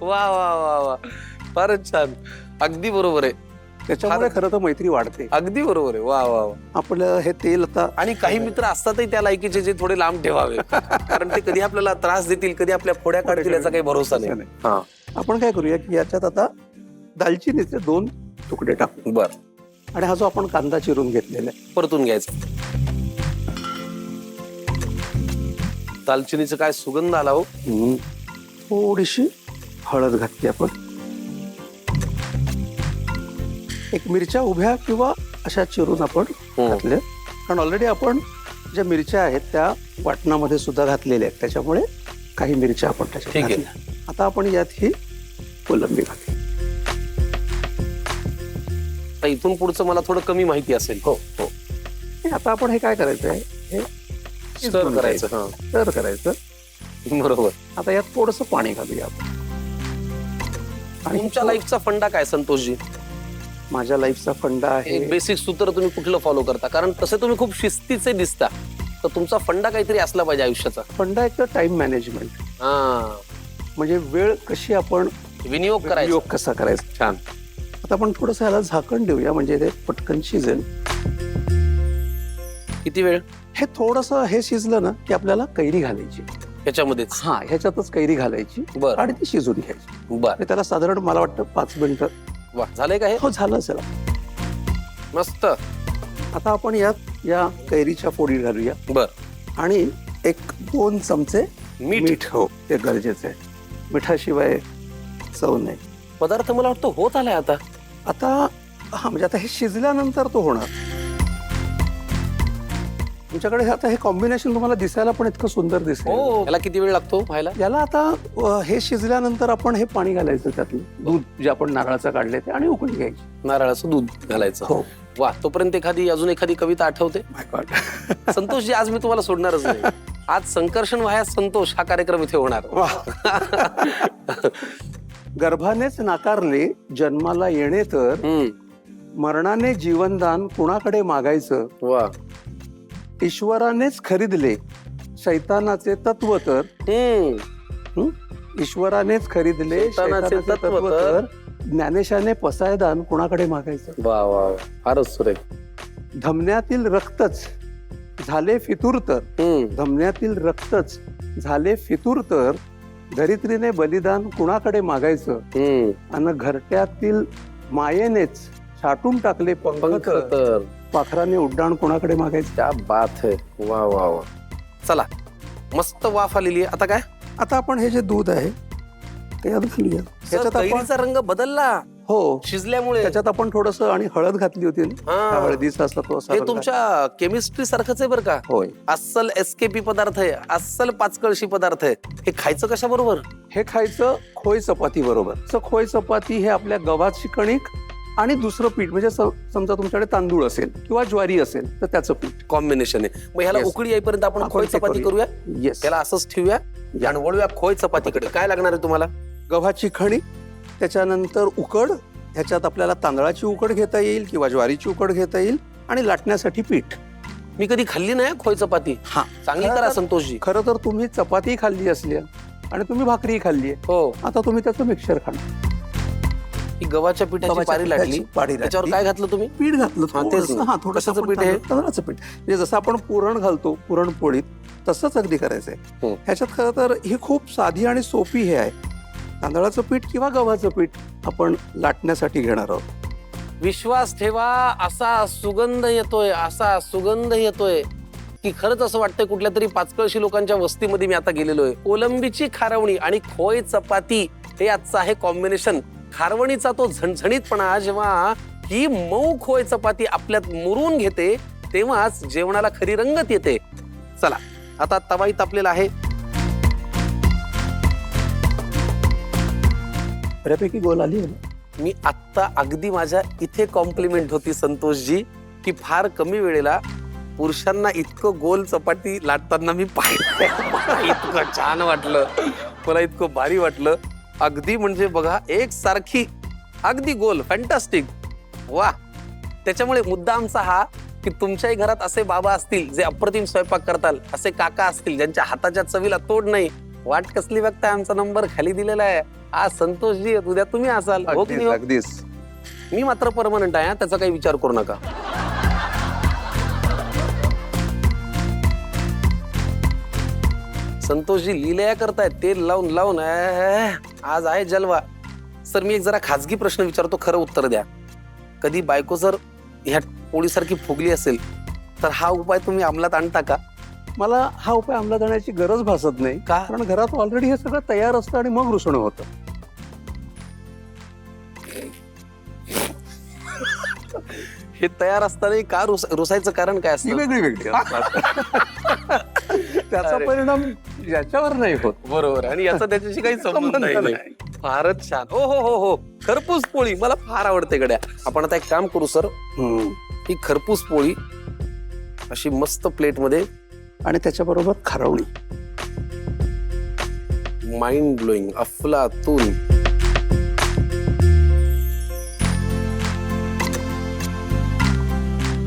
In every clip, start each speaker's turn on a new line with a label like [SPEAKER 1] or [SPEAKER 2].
[SPEAKER 1] वा वा वा वा, फारच छान. अगदी बरोबर आहे,
[SPEAKER 2] त्याच्यामुळे खरं तर मैत्री वाढते.
[SPEAKER 1] अगदी बरोबर आहे. वा वा वा.
[SPEAKER 2] आपलं हे तेल आता
[SPEAKER 1] आणि काही मित्र असतातही त्या लायकीचे जे थोडे लांब ठेवावे, कारण ते कधी आपल्याला त्रास देतील, कधी आपल्या फोड्या काढतील याचा काही भरोसा नाही. हा,
[SPEAKER 2] आपण काय करूया की याच्यात आता दालचिनीचे 2 तुकडे टाकू.
[SPEAKER 1] बर,
[SPEAKER 2] आणि हा जो आपण कांदा चिरून घेतलेला आहे
[SPEAKER 1] परतून घ्यायचं. दालचिनीचा काय सुगंध आला हो.
[SPEAKER 2] थोडीशी हळद घातली आपण. एक मिरच्या उभ्या किंवा अशा चिरून आपण घातल्या, कारण ऑलरेडी आपण ज्या मिरच्या आहेत त्या वाटणामध्ये सुद्धा घातलेल्या आहेत, त्याच्यामुळे काही मिरच्या आपण त्याच्यात
[SPEAKER 1] ठीक आहे.
[SPEAKER 2] घातल्या. आता आपण यात ही कोलंबी घातली.
[SPEAKER 1] तर इथून पुढचं मला थोडं कमी माहिती असेल.
[SPEAKER 2] हो हो. आता आपण हे काय करायचं आहे, हे
[SPEAKER 1] स्टर करायचं. हा,
[SPEAKER 2] स्टर करायचं.
[SPEAKER 1] बरोबर.
[SPEAKER 2] आता यात थोडंसं पाणी घालूया आपण. आणि
[SPEAKER 1] तुमच्या लाईफचा फंडा काय संतोषजी?
[SPEAKER 2] माझ्या लाईफचा फंडा आहे,
[SPEAKER 1] एक बेसिक सूत्र तुम्ही कुठलं फॉलो करता? कारण तसे तुम्ही खूप शिस्तीचे दिसता, तर तुमचा फंडा काहीतरी असला पाहिजे आयुष्याचा.
[SPEAKER 2] फंडा एक टाइम मॅनेजमेंट.
[SPEAKER 1] हा,
[SPEAKER 2] म्हणजे वेळ कशी आपण
[SPEAKER 1] विनियोग करायचा.
[SPEAKER 2] उपयोग कसा करायचा.
[SPEAKER 1] छान.
[SPEAKER 2] आता आपण थोडंसं याला झाकण देऊया, म्हणजे ते पटकन शिजेल.
[SPEAKER 1] किती वेळ
[SPEAKER 2] हे थोडंसं हे शिजलं ना की आपल्याला कैरी घालायची.
[SPEAKER 1] याच्यामध्येच?
[SPEAKER 2] हा, ह्याच्यातच कैरी घालायची
[SPEAKER 1] बर.
[SPEAKER 2] आणि ती शिजून घ्यायची.
[SPEAKER 1] बर.
[SPEAKER 2] आणि त्याला साधारण मला वाटतं 5 मिनिटं.
[SPEAKER 1] वा, झालंय का हे?
[SPEAKER 2] हो, झालं असेल.
[SPEAKER 1] मस्त.
[SPEAKER 2] आता आपण यात या कैरीच्या फोडी घालूया.
[SPEAKER 1] बर.
[SPEAKER 2] आणि 1-2 चमचे
[SPEAKER 1] मीठ.
[SPEAKER 2] हो, ते गरजेचं आहे. मिठाशिवाय चव नाही.
[SPEAKER 1] पदार्थ मला वाटतं होत आलाय आता.
[SPEAKER 2] आता हा, म्हणजे आता हे शिजल्यानंतर तो होणार. तुमच्याकडे आता हे कॉम्बिनेशन तुम्हाला दिसायला पण इतकं सुंदर दिसेल.
[SPEAKER 1] हो, याला किती वेळ लागतो व्हायला?
[SPEAKER 2] याला आता हे शिजल्यानंतर आपण हे पाणी घालायचं, त्यातलं दूध जे आपण नारळाचं काढले ते, आणि उकळी घ्यायची.
[SPEAKER 1] नारळाचं दूध घालायचं.
[SPEAKER 2] हो.
[SPEAKER 1] वा, तोपर्यंत अजून एखादी कविता आठवते? संतोषजी, आज मी तुम्हाला सोडणारच नाही. आज संकर्षण व्हाया संतोष हा कार्यक्रम इथे होणार.
[SPEAKER 2] गर्भानेच नाकारले जन्माला येणे, तर मरणाने जीवनदान कुणाकडे मागायचं.
[SPEAKER 1] वा.
[SPEAKER 2] ईश्वरानेच खरीदले शैतानाचे तत्व, तर ईश्वरानेच खरीदले
[SPEAKER 1] शैतानाचे तत्व, तर
[SPEAKER 2] ज्ञानेशाने पसायदान कुणाकडे मागायचं.
[SPEAKER 1] वा वा, फारच सुरेख.
[SPEAKER 2] धमन्यातील रक्तच झाले फितूर, तर धमन्यातील रक्तच झाले फितूर, तर धरित्रीने बलिदान कुणाकडे मागायचं. आणि घरट्यातील मायेनेच छाटून टाकले पंख, तर पाखराने उड्डाण कुणाकडे मागायचं.
[SPEAKER 1] क्या बात है. वा वा वा. चला, मस्त वाफ आलेली आहे. आता काय?
[SPEAKER 2] आता आपण हे जे दूध आहे ते यात घालूया. त्याच्यात आपण,
[SPEAKER 1] कैरीचा रंग बदलला
[SPEAKER 2] हो,
[SPEAKER 1] शिजल्यामुळे.
[SPEAKER 2] त्याच्यात आपण थोडस आणि हळद घातली होती ना,
[SPEAKER 1] हा.
[SPEAKER 2] हळदीचा असा तो असा
[SPEAKER 1] हे
[SPEAKER 2] रंग.
[SPEAKER 1] तुमच्या केमिस्ट्री सारखंच आहे बरं का.
[SPEAKER 2] होय.
[SPEAKER 1] अस्सल एसकेपी पदार्थ आहे, अस्सल पाचकळशी पदार्थ आहे. हे खायचं कशा बरोबर?
[SPEAKER 2] हे खायचं खोय चपाती बरोबर. खोय चपाती हे आपल्या गव्हाची कणिक आणि दुसरं पीठ, म्हणजे समजा तुमच्याकडे तांदूळ असेल किंवा ज्वारी असेल तर त्याचं पीठ
[SPEAKER 1] कॉम्बिनेशन आहे. मग ह्याला
[SPEAKER 2] Yes.
[SPEAKER 1] उकळी येईपर्यंत आपण खोय
[SPEAKER 2] ते
[SPEAKER 1] चपाती करूया.
[SPEAKER 2] येस.
[SPEAKER 1] त्याला असंच ठेवूया आणि वळूया खोय चपातीकडे. काय लागणार आहे तुम्हाला?
[SPEAKER 2] गव्हाची कणिक, त्याच्यानंतर उकड. ह्याच्यात आपल्याला तांदळाची उकड घेता येईल किंवा ज्वारीची उकड घेता येईल, आणि लाटण्यासाठी पीठ.
[SPEAKER 1] मी कधी खाल्ली नाही खोय चपाती.
[SPEAKER 2] हा,
[SPEAKER 1] चांगली करा संतोषजी.
[SPEAKER 2] खरं तर तुम्ही चपाती खाल्ली असली आणि तुम्ही भाकरी खाल्ली,
[SPEAKER 1] हो.
[SPEAKER 2] आता तुम्ही त्याचं मिक्सर खाणार.
[SPEAKER 1] ही गव्हाच्या पिठाची पारी लाटली, त्याच्यावर काय घातलं तुम्ही?
[SPEAKER 2] पीठ घातलं.
[SPEAKER 1] हा, तेच ना.
[SPEAKER 2] हा, थोडंसं
[SPEAKER 1] कशाचं पीठ आहे?
[SPEAKER 2] तांदळाचं पीठ. म्हणजे जसं आपण पुरण घालतो पुरणपोळीत, तसंच अगदी करायचंय. ह्याच्यात खरं तर ही खूप साधी आणि सोपी हे आहे. तांदळाचं पीठ किंवा गव्हाचं पीठ आपण लाटण्यासाठी घेणार आहोत.
[SPEAKER 1] विश्वास ठेवा, असा सुगंध येतोय, असा सुगंध येतोय की खरंच असं वाटतंय कुठल्या तरी पाचकळशी लोकांच्या वस्तीमध्ये मी आता गेलेलो आहे. कोलंबीची खारवणी आणि खोय चपाती हे आजचं आहे कॉम्बिनेशन. खारवणीचा तो झणझणीतपणा जेव्हा ही मऊ खोय चपाती आपल्यात मुरून घेते, तेव्हाच जेवणाला खरी रंगत येते. चला, आता तवाई तापलेला आहे.
[SPEAKER 2] बऱ्यापैकी गोल आली आहे.
[SPEAKER 1] मी आत्ता अगदी माझ्या इथे कॉम्प्लिमेंट होती संतोषजी की फार कमी वेळेला पुरुषांना इतकं गोल चपाती लाटताना मी पाहिलं. इतकं छान वाटलं मला, इतकं भारी वाटलं. अगदी म्हणजे बघा, एक सारखी अगदी गोल, फॅन्टास्टिक. वा. त्याच्यामुळे मुद्दा आमचा हा की तुमच्याही घरात असे बाबा असतील जे अप्रतिम स्वयंपाक करताल, असे काका असतील ज्यांच्या हाताच्या चवीला तोड नाही. वाट कसली बघताय? आमचा नंबर खाली दिलेला आहे. आज संतोषजी आहेत, उद्या तुम्ही असाल, हो की नाही हो?
[SPEAKER 2] अगदीच.
[SPEAKER 1] मी मात्र परमनंट आहे, त्याचा काही विचार करू नका. संतोषजी लीलया करतायत, तेल लावून लावून. आज आहे जलवा. सर मी एक जरा खाजगी प्रश्न विचारतो, खरं उत्तर द्या. कधी बायको जर ह्या पोळीसारखी फुगली असेल तर हा उपाय तुम्ही अंमलात आणता का?
[SPEAKER 2] मला हा उपाय अंमलात आणण्याची गरज भासत नाही,
[SPEAKER 1] का?
[SPEAKER 2] कारण घरात ऑलरेडी हे सगळं तयार असतं आणि मग रुसणं होतं.
[SPEAKER 1] हे तयार असताना का रुसायचं कारण काय
[SPEAKER 2] ही
[SPEAKER 1] असतं?
[SPEAKER 2] वेगळी वेगळी असतात. त्याचा
[SPEAKER 1] अरे.
[SPEAKER 2] परिणाम याच्यावर नाही होत.
[SPEAKER 1] बरोबर, आणि याचा त्याच्याशी काही संबंध नाही. फारच छान. हो हो हो हो, खरपूस पोळी मला फार आवडते गड्या. आपण आता एक काम करू सर, ही खरपूस पोळी अशी मस्त प्लेट मध्ये,
[SPEAKER 2] आणि त्याच्याबरोबर खारवणी.
[SPEAKER 1] माइंड ब्लोईंग, अफलातून.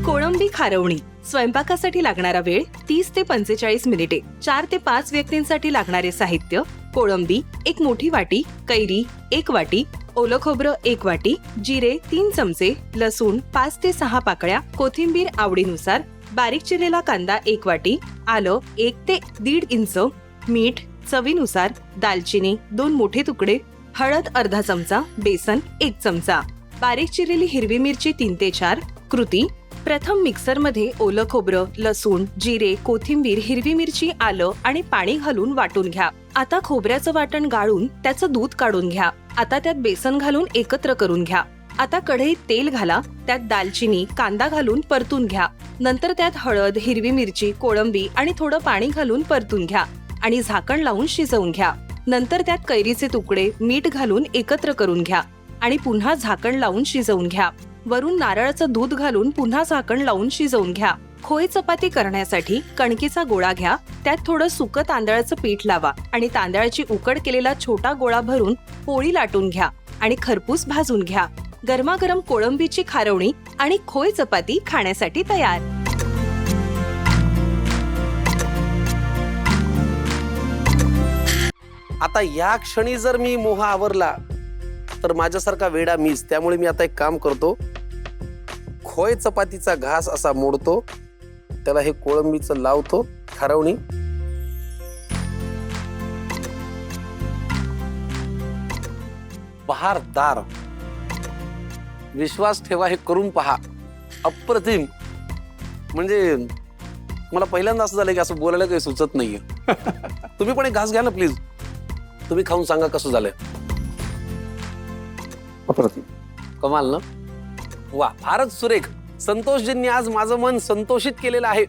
[SPEAKER 3] कोळंबी खारवणी. स्वयंपाकासाठी लागणारा वेळ 30 ते 45 मिनिटे. 4 ते 5 व्यक्तींसाठी लागणारे साहित्य: कोळंबी 1 मोठी वाटी, कैरी 1 वाटी, ओलं खोबरं 1 वाटी, जिरे 3 चमचे, लसूण 5 ते 6 पाकळ्या, कोथिंबीर आवडीनुसार, बारीक चिरलेला कांदा 1 वाटी, आलं 1 ते 1.5 इंच, मीठ चवीनुसार, दालचिनी 2 मोठे तुकडे, हळद अर्धा चमचा, बेसन 1 चमचा, बारीक चिरलेली हिरवी मिरची 3 ते 4. कृती: प्रथम मिक्सरमध्ये ओलं खोबरं, लसूण, जिरे, कोथिंबीर, हिरवी मिरची, आलं आणि पाणी घालून वाटून घ्या. आता खोबऱ्याचं वाटण गाळून त्याचं दूध काढून घ्या. आता त्यात बेसन घालून एकत्र करून घ्या. आता कढईत तेल घाला, त्यात दालचिनी, कांदा घालून परतून घ्या. नंतर त्यात हळद, हिरवी मिरची, कोळंबी आणि थोडं पाणी घालून परतून घ्या आणि झाकण लावून शिजवून घ्या. नंतर त्यात कैरीचे तुकडे, मीठ घालून एकत्र करून घ्या आणि पुन्हा झाकण लावून शिजवून घ्या. वरून नारळाचं दूध घालून पुन्हा झाकण लावून शिजवून घ्या. खोय चपाती करण्यासाठी कणकेचा गोळा घ्या, त्यात थोडं सुकं तांदळाचं पीठ लावा आणि तांदळाची उकड केलेला छोटा गोळा भरून पोळी लाटून घ्या आणि खरपूस भाजून घ्या. गरमागरम कोळंबीची खारवणी आणि खोय चपाती खाण्यासाठी तयार.
[SPEAKER 1] आता या क्षणी जर मी मोह आवरला तर माझ्यासारखा वेडा मीच. त्यामुळे मी आता एक काम करतो, खोय चपातीचा घास असा मोडतो, त्याला हे कोळंबीचं लावतो, खारवणी. बहारदार. विश्वास ठेवा, हे करून पहा, अप्रतिम. म्हणजे मला पहिल्यांदा असं झालं की असं बोलायला काही सुचत नाहीये. तुम्ही पण एक घास घ्या ना प्लीज. तुम्ही खाऊन सांगा कसं झालंय.
[SPEAKER 2] अप्रतिम.
[SPEAKER 1] कमाल ना. वा, फारच सुरेख. संतोषजींनी आज माझं मन संतोषित केलेलं आहे.